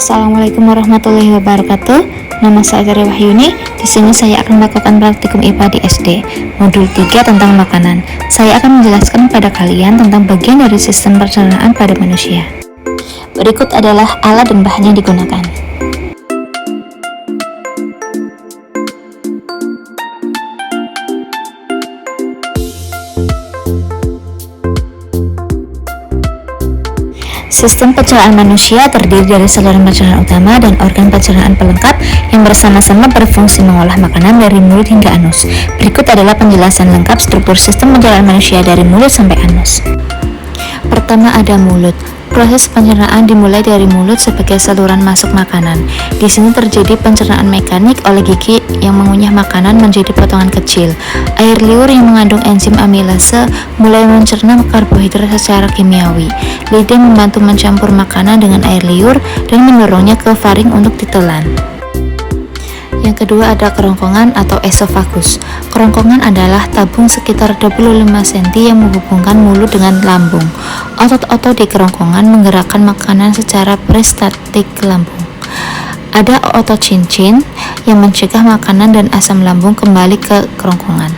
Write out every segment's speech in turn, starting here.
Assalamualaikum warahmatullahi wabarakatuh. Nama saya Zahra Wahyuni. Di sini saya akan melakukan praktikum IPA di SD, modul 3 tentang makanan. Saya akan menjelaskan pada kalian tentang bagian dari sistem pencernaan pada manusia. Berikut adalah alat dan bahan yang digunakan. Sistem pencernaan manusia terdiri dari saluran pencernaan utama dan organ pencernaan pelengkap yang bersama-sama berfungsi mengolah makanan dari mulut hingga anus. Berikut adalah penjelasan lengkap struktur sistem pencernaan manusia dari mulut sampai anus. Pertama ada mulut. Proses pencernaan dimulai dari mulut sebagai saluran masuk makanan. Di sini terjadi pencernaan mekanik oleh gigi yang mengunyah makanan menjadi potongan kecil. Air liur yang mengandung enzim amilase mulai mencerna karbohidrat secara kimiawi. Lidah membantu mencampur makanan dengan air liur dan mendorongnya ke faring untuk ditelan. Yang kedua ada kerongkongan atau esofagus. Kerongkongan adalah tabung sekitar 25 cm yang menghubungkan mulut dengan lambung. Otot-otot di kerongkongan menggerakkan makanan secara peristatik ke lambung. Ada otot cincin yang mencegah makanan dan asam lambung kembali ke kerongkongan.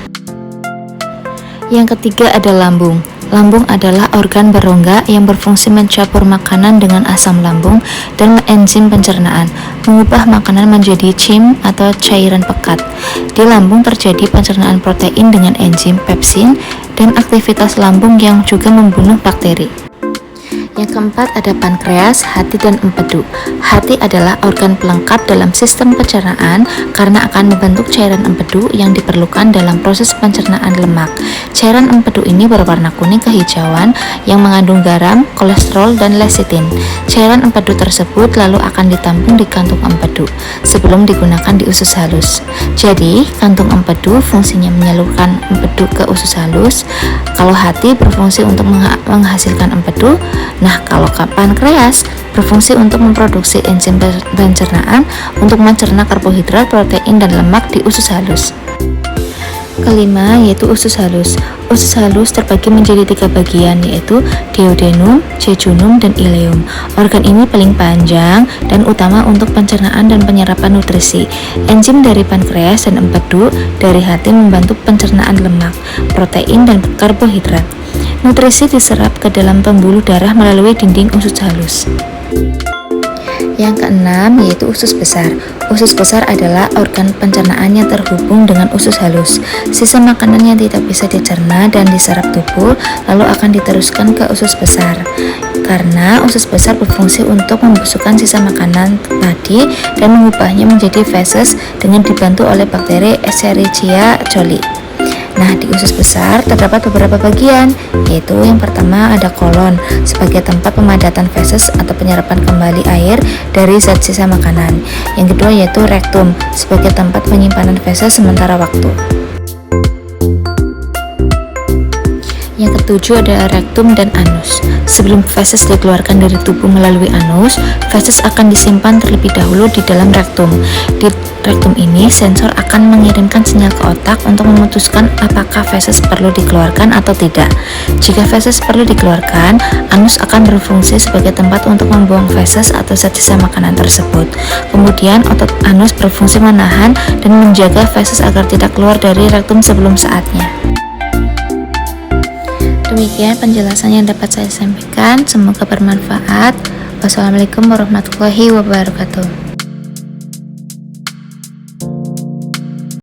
Yang ketiga ada lambung. Lambung adalah organ berongga yang berfungsi mencampur makanan dengan asam lambung dan enzim pencernaan, mengubah makanan menjadi chim atau cairan pekat. Di lambung terjadi pencernaan protein dengan enzim pepsin dan aktivitas lambung yang juga membunuh bakteri. Yang keempat ada pankreas, hati, dan empedu. Hati adalah organ pelengkap dalam sistem pencernaan karena akan membentuk cairan empedu yang diperlukan dalam proses pencernaan lemak. Cairan empedu ini berwarna kuning kehijauan yang mengandung garam, kolesterol, dan lecitin. Cairan empedu tersebut lalu akan ditampung di kantung empedu sebelum digunakan di usus halus. Jadi, kantung empedu fungsinya menyalurkan empedu ke usus halus. Kalau hati berfungsi untuk menghasilkan empedu. Nah, kalau pankreas berfungsi untuk memproduksi enzim pencernaan untuk mencerna karbohidrat, protein, dan lemak di usus halus. Kelima yaitu usus halus. Usus halus terbagi menjadi 3 bagian yaitu duodenum, jejunum, dan ileum. Organ ini paling panjang dan utama untuk pencernaan dan penyerapan nutrisi. Enzim dari pankreas dan empedu dari hati membantu pencernaan lemak, protein, dan karbohidrat. Nutrisi diserap ke dalam pembuluh darah melalui dinding usus halus. Yang keenam yaitu usus besar. Usus besar adalah organ pencernaan yang terhubung dengan usus halus. Sisa makanan yang tidak bisa dicerna dan diserap tubuh lalu akan diteruskan ke usus besar. Karena usus besar berfungsi untuk membusukkan sisa makanan tadi dan mengubahnya menjadi feses dengan dibantu oleh bakteri Escherichia coli. Nah, di usus besar terdapat beberapa bagian, yaitu yang pertama ada kolon sebagai tempat pemadatan feses atau penyerapan kembali air dari zat sisa makanan. Yang kedua yaitu rektum sebagai tempat penyimpanan feses sementara waktu. Yang ketujuh ada rektum dan anus. Sebelum feses dikeluarkan dari tubuh melalui anus, feses akan disimpan terlebih dahulu di dalam rektum. Di rektum ini, sensor akan mengirimkan sinyal ke otak untuk memutuskan apakah feses perlu dikeluarkan atau tidak. Jika feses perlu dikeluarkan, anus akan berfungsi sebagai tempat untuk membuang feses atau zat sisa makanan tersebut. Kemudian, otot anus berfungsi menahan dan menjaga feses agar tidak keluar dari rektum sebelum saatnya. Demikian penjelasan yang dapat saya sampaikan, semoga bermanfaat. Wassalamualaikum warahmatullahi wabarakatuh.